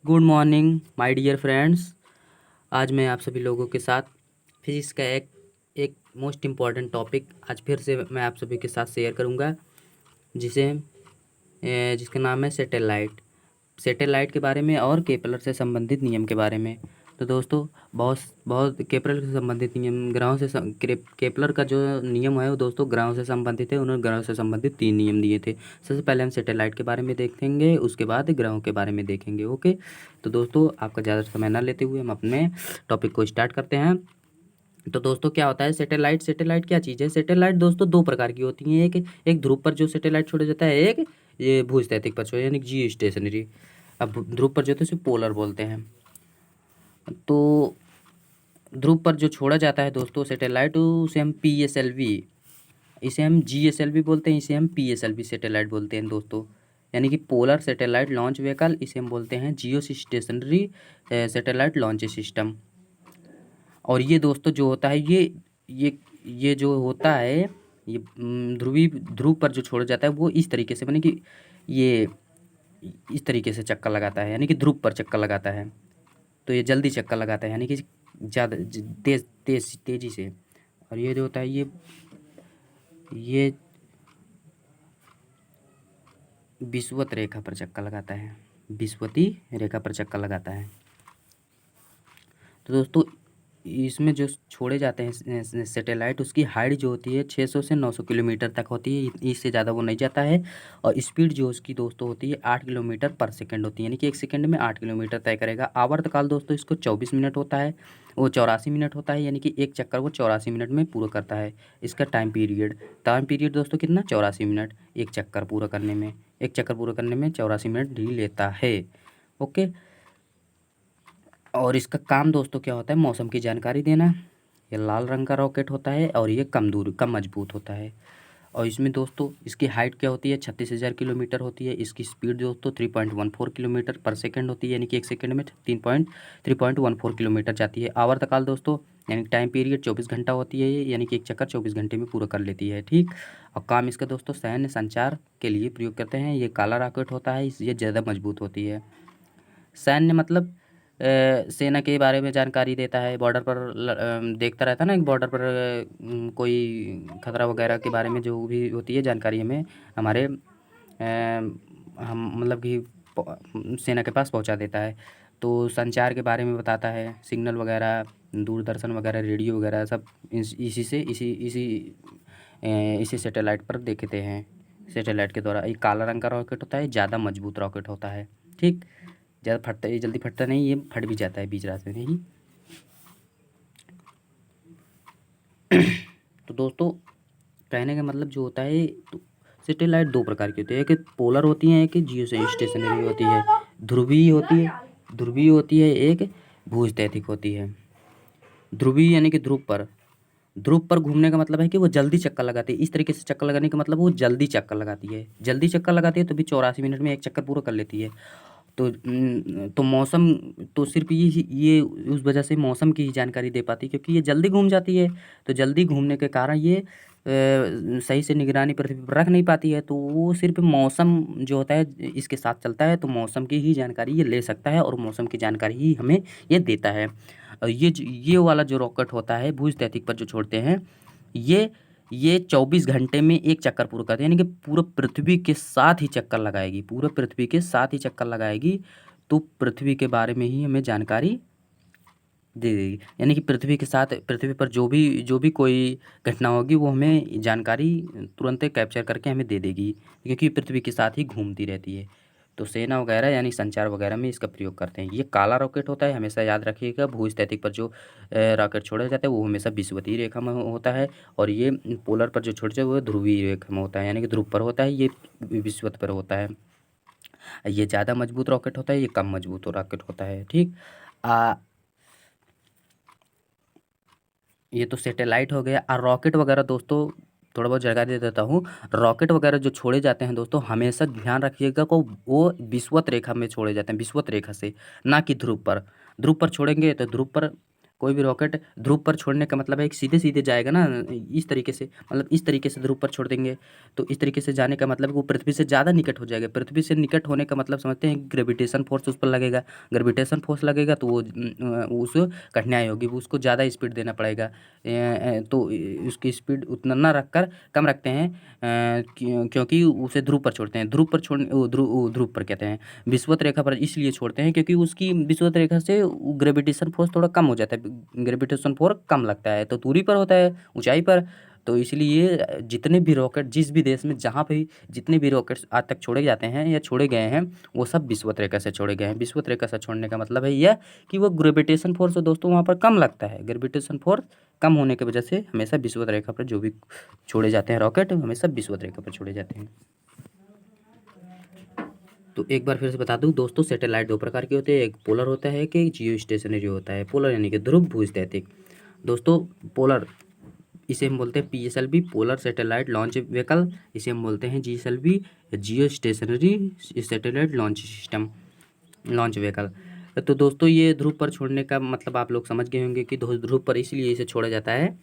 Good morning my dear friends. आज मैं आप सभी लोगों के साथ फिजिक्स का एक मोस्ट इम्पॉर्टेंट टॉपिक आज फिर से मैं आप सभी के साथ शेयर करूंगा, जिसका नाम है सैटेलाइट के बारे में और केपलर से संबंधित नियम के बारे में। तो दोस्तों, बहुत बहुत केपलर से संबंधित नियम, केपलर का जो नियम है वो दोस्तों ग्रहों से संबंधित है। उन्होंने ग्रहों से संबंधित 3 नियम दिए थे। सबसे पहले हम सैटेलाइट के बारे में देखेंगे, उसके बाद ग्रहों के बारे में देखेंगे। ओके, तो दोस्तों आपका ज़्यादा समय ना लेते हुए हम अपने टॉपिक को स्टार्ट करते हैं। तो दोस्तों क्या होता है सैटेलाइट क्या चीज़ है? सैटेलाइट दोस्तों 2 प्रकार की होती हैं। एक ध्रुव पर जो सैटेलाइट छोड़ा जाता है, एक ये भूस्थैतिक पर छोड़ा, यानी जियो स्टेशनरी। अब ध्रुव पर जो होते हैं उसे पोलर बोलते हैं। तो ध्रुव पर जो छोड़ा जाता है दोस्तों सैटेलाइट, उसे हम PSLV, इसे हम GSLV बोलते हैं, इसे हम PSLV सैटेलाइट बोलते हैं दोस्तों। यानी कि पोलर सैटेलाइट लॉन्च व्हीकल, इसे हम बोलते हैं जियो स्टेशनरी सैटेलाइट लॉन्च सिस्टम। और ये दोस्तों जो होता है ये जो होता है, ये ध्रुव पर जो छोड़ा जाता है वो इस तरीके से, माने कि ये इस तरीके से चक्कर लगाता है, यानी कि ध्रुव पर चक्कर लगाता है। तो ये जल्दी चक्कर लगाता है, यानी कि ज़्यादा तेज़ी से। और ये जो होता है ये विषुवत रेखा पर चक्कर लगाता है, विषुवती रेखा पर चक्कर लगाता है। तो दोस्तों इसमें जो छोड़े जाते हैं सैटेलाइट, उसकी हाइट जो होती है 600 से 900 किलोमीटर तक होती है, इससे ज़्यादा वो नहीं जाता है। और स्पीड जो उसकी दोस्तों होती है 8 किलोमीटर पर सेकंड होती है, यानी कि 1 सेकंड में 8 किलोमीटर तय करेगा। आवर्तकाल दोस्तों इसको 24 मिनट होता है, वो 84 मिनट होता है, यानी कि एक चक्कर वो 84 मिनट में पूरा करता है। इसका टाइम पीरियड दोस्तों कितना? 84 मिनट। एक चक्कर पूरा करने में 84 मिनट ही लेता है। ओके, और इसका काम दोस्तों क्या होता है? मौसम की जानकारी देना। ये लाल रंग का रॉकेट होता है और ये कम मजबूत होता है। और इसमें दोस्तों इसकी हाइट क्या होती है? 36,000 किलोमीटर होती है। इसकी स्पीड दोस्तों 3.14 किलोमीटर पर सेकंड होती है, यानी कि 1 सेकंड में 3.14 किलोमीटर जाती है। आवर्तकाल दोस्तों यानी टाइम पीरियड 24 घंटा होती है, यानी कि एक चक्कर 24 घंटे में पूरा कर लेती है। ठीक, और काम इसका दोस्तों सैन्य संचार के लिए प्रयोग करते हैं। ये काला रॉकेट होता है, ये ज़्यादा मजबूत होती है। सैन्य मतलब सेना के बारे में जानकारी देता है। बॉर्डर पर देखता रहता है ना, एक बॉर्डर पर कोई खतरा वगैरह के बारे में जो भी होती है जानकारी हमें हमारे हम मतलब कि सेना के पास पहुंचा देता है। तो संचार के बारे में बताता है, सिग्नल वगैरह, दूरदर्शन वगैरह, रेडियो वगैरह सब इसी सैटेलाइट पर देखते हैं। सैटेलाइट के द्वारा एक काला रंग का रॉकेट होता है, ज़्यादा मजबूत रॉकेट होता है। ठीक, ज़्यादा फटता, ये जल्दी फटता नहीं, ये फट भी जाता है बीच रास्ते में ही। तो दोस्तों कहने का मतलब जो होता है, तो सैटेलाइट 2 प्रकार की होती है, एक पोलर होती है, एक जियो स्टेशनरी होती है। ध्रुवीय होती है, एक भूस्थैतिक होती है। ध्रुवीय यानी कि ध्रुव पर घूमने का मतलब है कि वो जल्दी चक्कर लगाती है। इस तरीके से चक्कर लगाने का मतलब वो जल्दी चक्कर लगाती है, तो भी 84 मिनट में एक चक्कर पूरा कर लेती है। तो मौसम, तो सिर्फ ये उस वजह से मौसम की ही जानकारी दे पाती है, क्योंकि ये जल्दी घूम जाती है। तो जल्दी घूमने के कारण ये सही से निगरानी पृथ्वी पर रख नहीं पाती है। तो वो सिर्फ मौसम जो होता है इसके साथ चलता है, तो मौसम की ही जानकारी ये ले सकता है और मौसम की जानकारी ही हमें ये देता है। ये वाला जो रॉकेट होता है भूस्थैतिक पर जो छोड़ते हैं, ये 24 घंटे में एक चक्कर पूरा करती है, यानी कि पूरा पृथ्वी के साथ ही चक्कर लगाएगी, तो पृथ्वी के बारे में ही हमें जानकारी दे देगी। यानी कि पृथ्वी पर जो भी कोई घटना होगी वो हमें जानकारी तुरंत कैप्चर करके हमें दे देगी, क्योंकि पृथ्वी के साथ ही घूमती रहती है। तो सेना वगैरह यानी संचार वगैरह में इसका प्रयोग करते हैं। ये काला रॉकेट होता है, हमेशा याद रखिएगा। भूस्थैतिक पर जो रॉकेट छोड़ा जाता है वो हमेशा विषुवतीय रेखा में होता है, और ये पोलर पर जो छोड़ा जाता है वो ध्रुवीय रेखा में होता है, यानी कि ध्रुव पर होता है, ये विषुवत पर होता है। ये ज़्यादा मजबूत रॉकेट होता है, ये कम मजबूत रॉकेट होता है। ठीक, ये तो सैटेलाइट हो गया। और रॉकेट वगैरह दोस्तों थोड़ा बहुत जगह दे देता हूँ। रॉकेट वगैरह जो छोड़े जाते हैं दोस्तों, हमेशा ध्यान रखिएगा को वो विषुवत रेखा में छोड़े जाते हैं, विषुवत रेखा से, ना कि ध्रुव पर। ध्रुव पर छोड़ेंगे तो ध्रुव पर कोई भी रॉकेट ध्रुव पर छोड़ने का मतलब है कि सीधे सीधे जाएगा ना, इस तरीके से, मतलब इस तरीके से ध्रुव पर छोड़ देंगे तो इस तरीके से जाने का मतलब है वो पृथ्वी से ज़्यादा निकट हो जाएगा। पृथ्वी से निकट होने का मतलब समझते हैं, ग्रेविटेशन फोर्स उस पर लगेगा। ग्रेविटेशन फोर्स लगेगा तो वो उसको कठिनाई होगी, वो उसको ज़्यादा स्पीड देना पड़ेगा। तो उसकी स्पीड उतना ना रख कर कम रखते हैं, क्योंकि उसे ध्रुव पर छोड़ते हैं। ध्रुव पर छोड़ने ध्रुव पर कहते हैं, विषुवत रेखा पर इसलिए छोड़ते हैं क्योंकि उसकी विषुवत रेखा से ग्रेविटेशन फोर्स थोड़ा कम हो जाता है, ग्रेविटेशन फोर्स कम लगता है, तो दूरी पर होता है, ऊंचाई पर। तो इसलिए जितने भी रॉकेट जिस भी देश में जहाँ पे जितने भी रॉकेट्स आज तक छोड़े जाते हैं या छोड़े गए हैं, वो सब विषुवत रेखा से छोड़े गए हैं। विषुवत रेखा से छोड़ने का मतलब है यह कि वो ग्रेविटेशन फोर्स दोस्तों वहाँ पर कम लगता है। ग्रेविटेशन फोर्स कम होने की वजह से हमेशा विषुवत रेखा पर जो भी छोड़े जाते हैं रॉकेट, हमेशा विषुवत रेखा पर छोड़े जाते हैं। तो एक बार फिर से बता दूं दोस्तों, सैटेलाइट दो प्रकार के होते हैं, एक पोलर होता है कि जियो स्टेशनरी होता है। पोलर यानी कि ध्रुव भूस्थैतिक। दोस्तों पोलर, इसे हम बोलते हैं PSLV, polar satellite launch vehicle. इसे हम बोलते हैं जीएसएलवी, जियो stationery satellite launch system, launch vehicle. तो दोस्तों ये ध्रुव पर छोड़ने का मतलब आप लोग समझ गए होंगे कि ध्रुव पर इसलिए इसे छोड़ा जाता है।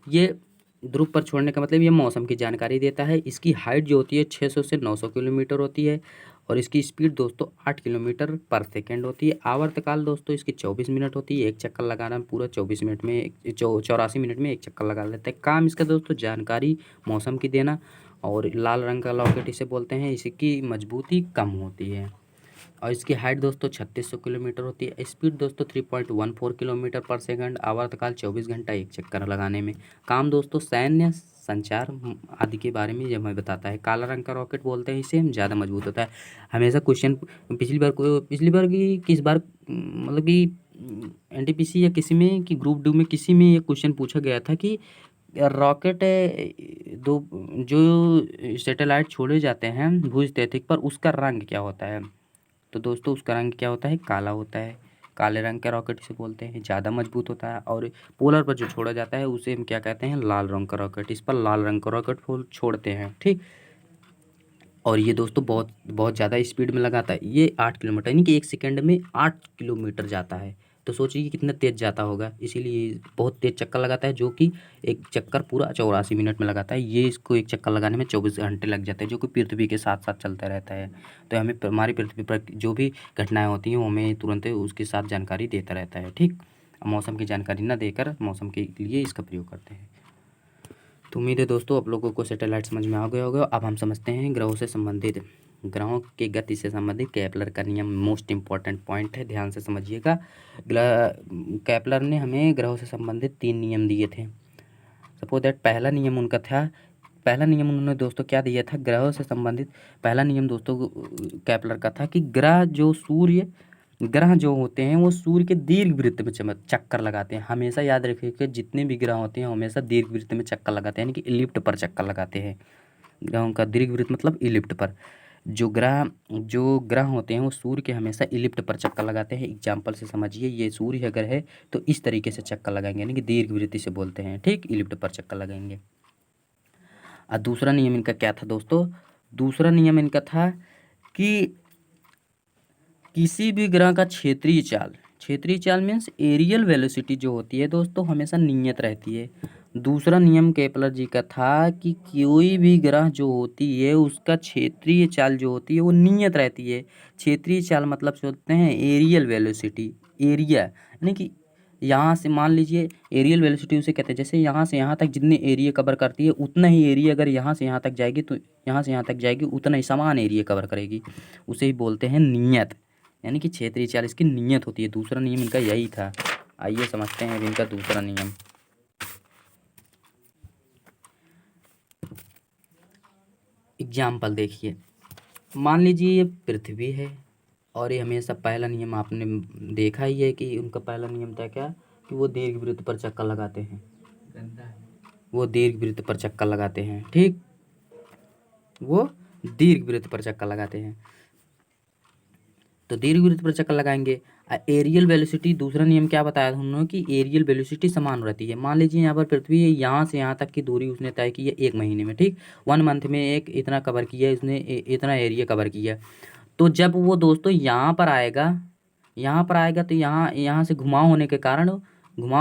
ये ध्रुव पर छोड़ने का मतलब ये मौसम की जानकारी देता है। इसकी हाइट जो होती है 600 से 900 किलोमीटर होती है और इसकी स्पीड दोस्तों 8 किलोमीटर पर सेकेंड होती है। आवर्तकाल दोस्तों इसकी 24 मिनट होती है। एक चक्कर लगाना पूरा 24 मिनट में, 84 मिनट में एक चक्कर लगा लेता है। काम इसका दोस्तों जानकारी मौसम की देना। और लाल रंग का लॉकेट इसे बोलते हैं, इसकी मजबूती कम होती है और इसकी हाइट दोस्तों 3600 किलोमीटर होती है। स्पीड दोस्तों 3.14 किलोमीटर पर सेकंड। आवर्तकाल 24 घंटा एक चक्कर लगाने में। काम दोस्तों सैन्य, संचार आदि के बारे में ये हमें बताता है। काला रंग का रॉकेट बोलते हैं इसे, ज़्यादा मजबूत होता है। हमेशा क्वेश्चन पिछली बार की किस बार मतलब कि एनटीपीसी या किसी में कि ग्रुप डी में किसी में ये क्वेश्चन पूछा गया था कि रॉकेट दो जो सैटेलाइट छोड़े जाते हैं भूस्थितिक पर, उसका रंग क्या होता है। तो दोस्तों उसका रंग क्या होता है, काला होता है। काले रंग का रॉकेट इसे बोलते हैं, ज़्यादा मजबूत होता है। और पोलर पर जो छोड़ा जाता है उसे हम क्या कहते हैं, लाल रंग का रॉकेट। इस पर लाल रंग का रॉकेट छोड़ते हैं, ठीक। और ये दोस्तों बहुत बहुत ज़्यादा स्पीड में लगाता है। ये 8 किलोमीटर यानी कि 1 सेकंड में 8 किलोमीटर जाता है। तो सोचिए कि कितना तेज़ जाता होगा, इसीलिए बहुत तेज़ चक्कर लगाता है, जो कि एक चक्कर पूरा 84 मिनट में लगाता है। ये इसको एक चक्कर लगाने में 24 घंटे लग जाते हैं, जो कि पृथ्वी के साथ साथ चलता रहता है। तो हमें हमारी पृथ्वी पर जो भी घटनाएँ होती हैं वो हमें तुरंत उसके साथ जानकारी देता रहता है, ठीक। मौसम की जानकारी न देकर मौसम के लिए इसका प्रयोग करते हैं। तो उम्मीद है दोस्तों आप लोगों को सैटेलाइट समझ में आ गया होगा। अब हम समझते हैं ग्रहों से संबंधित, ग्रहों के गति से संबंधित केपलर का नियम मोस्ट इम्पॉर्टेंट पॉइंट है, ध्यान से समझिएगा। केपलर ने हमें ग्रहों से संबंधित 3 नियम दिए थे। सपोज दैट पहला नियम उनका था, पहला नियम उन्होंने दोस्तों क्या दिया था ग्रहों से संबंधित। पहला नियम दोस्तों केपलर का था कि ग्रह जो होते हैं वो सूर्य के दीर्घ वृत्त में चक्कर लगाते हैं। हमेशा याद रखिए कि जितने भी ग्रह होते हैं हमेशा दीर्घ वृत्त में चक्कर लगाते हैं, यानी कि इलिप्ट पर चक्कर लगाते हैं। ग्रहों का दीर्घ वृत्त मतलब इलिप्ट पर। जो ग्रह होते हैं वो सूर्य के हमेशा इलिप्ट पर चक्कर लगाते हैं। एग्जाम्पल से समझिए, ये सूर्य अगर है तो इस तरीके से चक्कर लगाएंगे, यानी कि दीर्घ वृत्त से बोलते हैं, ठीक, इलिप्ट पर चक्कर लगाएंगे। और दूसरा नियम इनका क्या था दोस्तों, दूसरा नियम इनका था कि किसी भी ग्रह का क्षेत्रीय चाल मीन्स एरियल वेलोसिटी जो होती है दोस्तों हमेशा नियत रहती है। दूसरा नियम केपलर जी का था कि कोई भी ग्रह जो होती है उसका क्षेत्रीय चाल जो होती है वो नियत रहती है। क्षेत्रीय चाल मतलब सोचते हैं एरियल वेलोसिटी, एरिया यानी कि यहाँ से मान लीजिए एरियल वेलोसिटी उसे कहते हैं, जैसे यहाँ से यहाँ तक जितने एरिया कवर करती है उतना ही एरिया अगर यहाँ से यहाँ तक जाएगी तो यहाँ से यहाँ तक जाएगी उतना ही समान एरिया कवर करेगी, उसे ही बोलते हैं नियत, यानी कि क्षेत्रीय चाल इसकी नियत होती है। दूसरा नियम इनका यही था। आइए समझते हैं अब इनका दूसरा नियम। एग्जाम्पल देखिए, मान लीजिए ये पृथ्वी है और ये हमेशा पहला नियम आपने देखा ही है कि उनका पहला नियम था क्या, कि वो दीर्घवृत्त पर चक्कर लगाते हैं, वो दीर्घवृत्त पर चक्कर लगाते हैं, ठीक, वो दीर्घवृत्त पर चक्कर लगाते हैं। तो दीर्घवृत्त पर चक्कर लगाएंगे। एरियल वेलोसिटी, दूसरा नियम क्या बताया था उन्होंने कि एरियल वेलोसिटी समान रहती है। मान लीजिए यहाँ पर पृथ्वी है, यहाँ से यहाँ तक की दूरी उसने तय की है 1 महीने में, ठीक, 1 मंथ में एक इतना कवर किया है उसने, इतना एरिया कवर किया। तो जब वो दोस्तों यहाँ पर आएगा, यहाँ पर आएगा तो यहाँ यहाँ से घुमाव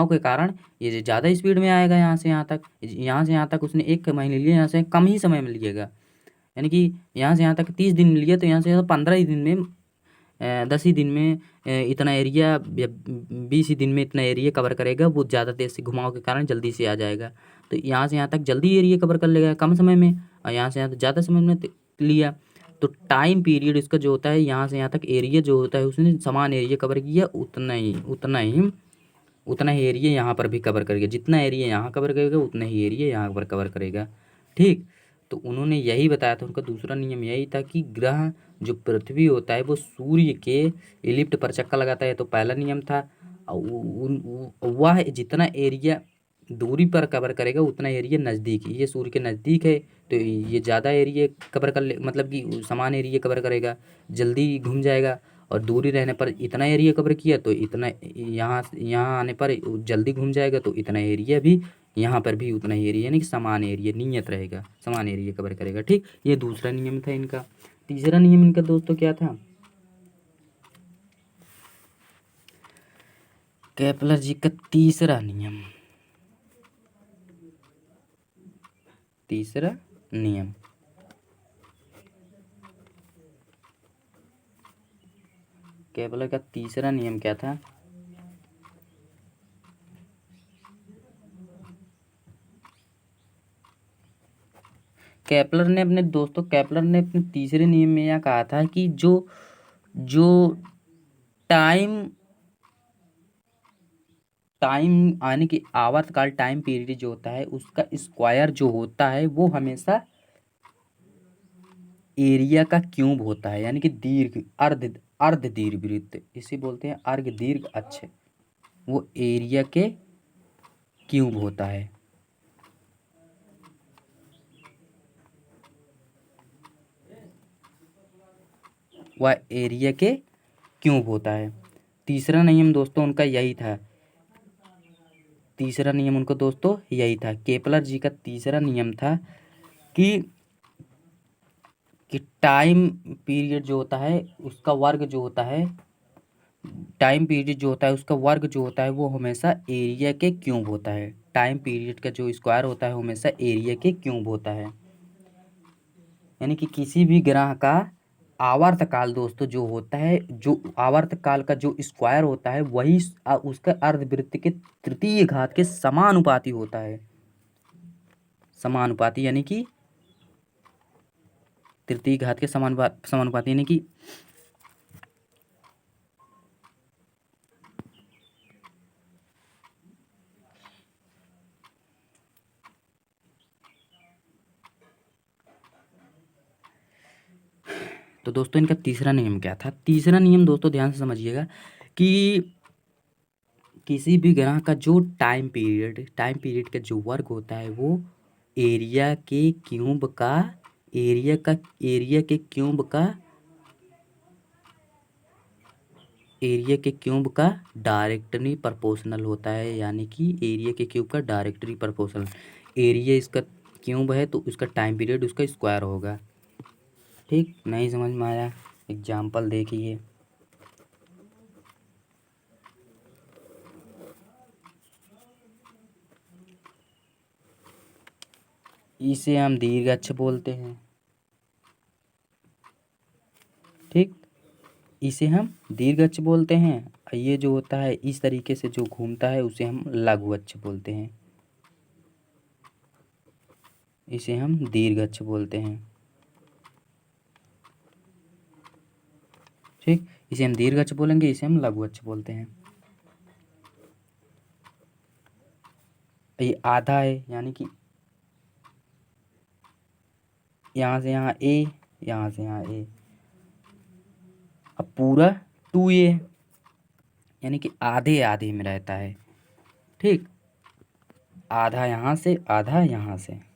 के कारण ये ज़्यादा स्पीड में आएगा यहाँ से यहाँ तक। यहाँ से यहाँ तक उसने 1 महीने लिए, यहाँ से कम ही समय में लिएगा। यानी कि यहाँ से यहाँ तक 30 दिन लिए तो यहाँ से 15 ही दिन में 10 ही दिन में इतना एरिया या 20 ही दिन में इतना एरिया कवर करेगा। वो ज़्यादा तेज़ से घुमाव के कारण जल्दी से आ जाएगा। तो यहाँ से यहाँ तक जल्दी एरिया कवर कर लेगा कम समय में, और यहाँ से यहाँ तक ज़्यादा समय में लिया। तो टाइम पीरियड इसका जो होता है, यहाँ से यहाँ तक एरिया जो होता है उसने समान एरिया कवर किया, उतना ही एरिया यहाँ पर भी कवर करेगा। जितना एरिया यहाँ कवर करेगा उतना ही एरिया यहाँ पर कवर करेगा। ठीक, तो उन्होंने यही बताया था। उनका दूसरा नियम यही था कि ग्रह जो पृथ्वी होता है वो सूर्य के इलिप्ट पर चक्कर लगाता है, तो पहला नियम था। वह जितना एरिया दूरी पर कवर करेगा उतना एरिया नज़दीक, ये सूर्य के नज़दीक है तो ये ज़्यादा एरिया कवर कर ले, मतलब कि समान एरिया कवर करेगा, जल्दी घूम जाएगा। और दूरी रहने पर इतना एरिया कवर किया तो इतना यहाँ आने पर जल्दी घूम जाएगा, तो इतना एरिया भी यहाँ पर भी उतना ही एरिया, यानी कि समान एरिया नियत रहेगा, समान एरिया कवर करेगा। ठीक, ये दूसरा नियम था इनका। तीसरा नियम इनका दोस्तों क्या था? केपलर जी का तीसरा नियम, तीसरा नियम केपलर का तीसरा नियम क्या था? केपलर ने अपने तीसरे नियम में यह कहा था कि जो जो टाइम आने की आवर्तकाल टाइम पीरियड जो होता है उसका स्क्वायर जो होता है वो हमेशा एरिया का क्यूब होता है। यानी कि अर्ध दीर्घ वृत्त, इसे बोलते हैं अर्ध दीर्घ अक्ष, वो एरिया के क्यूब होता है। वह एरिया के क्यूब होता है। तीसरा नियम दोस्तों उनका यही था। तीसरा नियम उनको दोस्तों यही था, केपलर जी का तीसरा नियम था कि टाइम पीरियड जो होता है उसका वर्ग जो होता है, टाइम पीरियड जो होता है उसका वर्ग जो होता है वो हमेशा एरिया के क्यूब होता है। टाइम पीरियड का जो स्क्वायर होता है हमेशा एरिया के क्यूब होता है। यानी कि किसी भी ग्रह का आवर्तकाल दोस्तों जो होता है, जो आवर्तकाल का जो स्क्वायर होता है वही उसका अर्धवृत्त के तृतीय घात के समानुपाती होता है। समानुपाती यानी कि तृतीय घात के समानुपाती यानी कि तो दोस्तों इनका तीसरा नियम क्या था? तीसरा नियम दोस्तों ध्यान से समझिएगा कि किसी भी ग्रह का जो टाइम पीरियड का जो वर्ग होता है वो एरिया के क्यूब का एरिया के क्यूब का डायरेक्टली प्रोपोर्शनल होता है। यानी कि एरिया के क्यूब का डायरेक्टली प्रोपोर्शनल, एरिया इसका क्यूब है तो उसका टाइम पीरियड उसका स्क्वायर होगा। ठीक, नहीं समझ में आया? एग्जाम्पल देखिए, इसे हम दीर्घ अक्ष बोलते हैं। ठीक, इसे हम दीर्घ अक्ष बोलते हैं। और ये जो होता है इस तरीके से जो घूमता है उसे हम लघु अक्ष बोलते हैं। इसे हम दीर्घ अक्ष बोलते हैं। ठीक, इसे हम दीर्घ अक्ष बोलेंगे, इसे हम लघु अक्ष बोलते हैं। ये आधा है, यानी कि यहाँ से यहाँ ए, यहाँ से यहाँ ए, अब पूरा 2a, यानी कि आधे आधे में रहता है। ठीक, आधा यहाँ से आधा यहाँ से।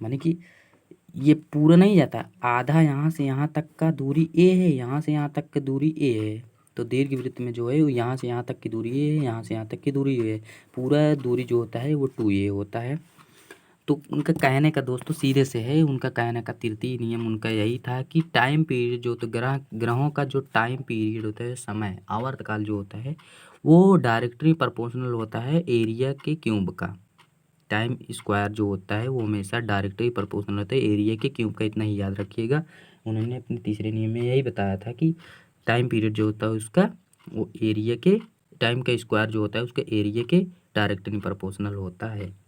माने कि ये पूरा नहीं जाता, आधा यहाँ से यहाँ तक का दूरी ए है, यहाँ से यहाँ तक की दूरी ए है। तो दीर्घवृत्त में जो है वो यहाँ से यहाँ तक की दूरी ए है, यहाँ से यहाँ तक की दूरी ए है। पूरा दूरी जो होता है वो 2a होता है। तो उनका कहने का दोस्तों सीधे से है, उनका कहने का तृतीय नियम उनका यही था कि टाइम पीरियड जो तो ग्रहों का जो टाइम पीरियड होता है, समय आवर्तकाल जो होता है, वो डायरेक्टली प्रोपोर्शनल होता है एरिया के क्यूब का। टाइम स्क्वायर जो होता है वो हमेशा डायरेक्टली प्रोपोर्शनल होता है एरिया के क्यूब का, इतना ही याद रखिएगा। उन्होंने अपने तीसरे नियम में यही बताया था कि टाइम पीरियड जो होता है उसका वो एरिया के, टाइम का स्क्वायर जो होता है उसके एरिया के डायरेक्टली प्रोपोर्शनल होता है।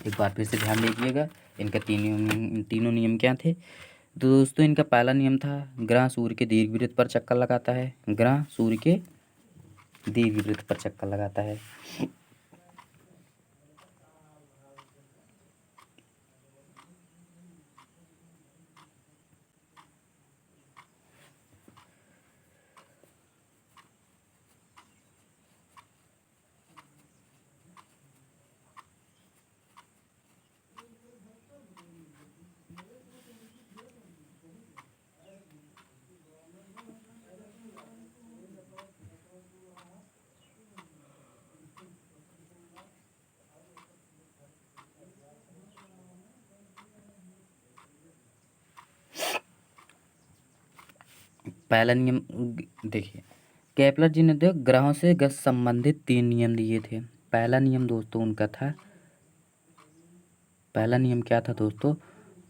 एक बार फिर से ध्यान दीजिएगा, इनका तीनों नियम क्या थे। तो दोस्तों इनका पहला नियम था ग्रह सूर्य के दीर्घवृत्त पर चक्कर लगाता है, ग्रह सूर्य के दीर्घवृत्त पर चक्कर लगाता है। पहला नियम देखिए, केपलर जी ने तो ग्रहों से संबंधित 3 नियम दिए थे। पहला नियम दोस्तों उनका था, पहला नियम क्या था दोस्तों,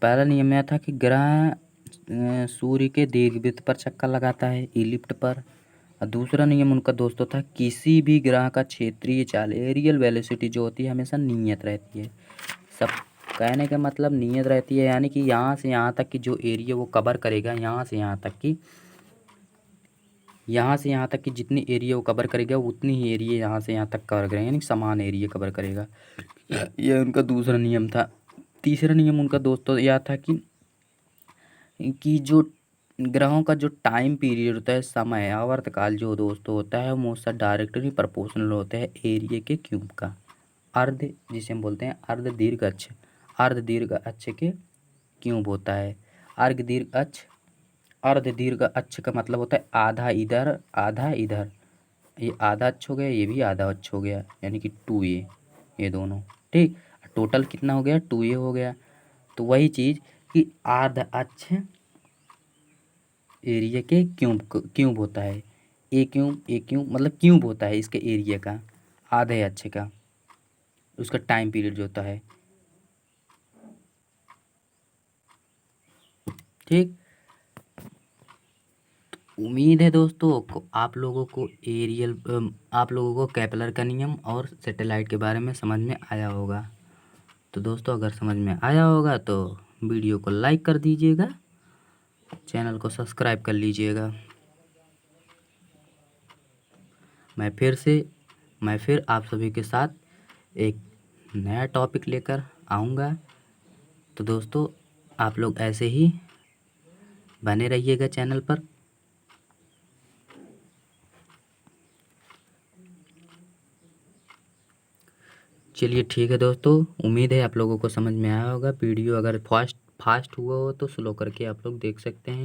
पहला नियम यह था कि ग्रह सूर्य के दीर्घवृत्त पर चक्कर लगाता है, इलिप्ट पर। और दूसरा नियम उनका दोस्तों था किसी भी ग्रह का क्षेत्रीय चाल एरियल वेलोसिटी जो होती है हमेशा नियत रहती है। सब कहने का मतलब नियत रहती है, यानी कि यहाँ से यहाँ तक की जो एरिया वो कवर करेगा, यहाँ से यहाँ तक की, यहाँ से यहाँ तक की जितनी एरिया वो कवर करेगा उतनी ही एरिया यहाँ से यहाँ तक कवर करेगा, यानी समान एरिया कवर करेगा। यह उनका दूसरा नियम था। तीसरा नियम उनका दोस्तों यह था कि जो ग्रहों का जो टाइम पीरियड होता है, समय आवर्तकाल जो दोस्तों होता है वो उसका डायरेक्टली प्रोपोर्शनल होता है एरिया के क्यूब का। अर्ध जिसे हम बोलते हैं अर्ध दीर्घ अक्ष, अर्ध दीर्घ अक्ष के क्यूब होता है। अर्ध दीर्घ अक्ष का मतलब होता है आधा इधर आधा इधर, ये आधा अक्ष हो गया, ये भी आधा अक्ष हो गया, यानी कि 2a, ये दोनों ठीक। टोटल कितना हो गया, 2a हो गया। तो वही चीज़ कि अर्ध अक्ष एरिया के क्यूब होता है, ए क्यूब मतलब क्यूब होता है इसके एरिया का, आधे अक्ष का, उसका टाइम पीरियड जो होता है, ठीक। उम्मीद है दोस्तों आप लोगों को आप लोगों को केपलर का नियम और सैटेलाइट के बारे में समझ में आया होगा। तो दोस्तों अगर समझ में आया होगा तो वीडियो को लाइक कर दीजिएगा, चैनल को सब्सक्राइब कर लीजिएगा। मैं फिर आप सभी के साथ एक नया टॉपिक लेकर आऊँगा। तो दोस्तों आप लोग ऐसे ही बने रहिएगा चैनल पर। चलिए ठीक है दोस्तों, उम्मीद है आप लोगों को समझ में आया होगा। वीडियो अगर फास्ट हुआ हो तो स्लो करके आप लोग देख सकते हैं।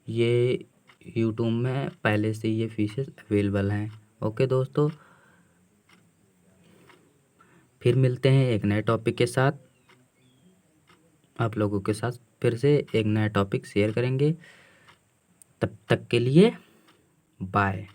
ये यूट्यूब में पहले से ये फीचर्स अवेलेबल हैं। ओके दोस्तों, फिर मिलते हैं एक नए टॉपिक के साथ, आप लोगों के साथ फिर से एक नया टॉपिक शेयर करेंगे। तब तक के लिए बाय।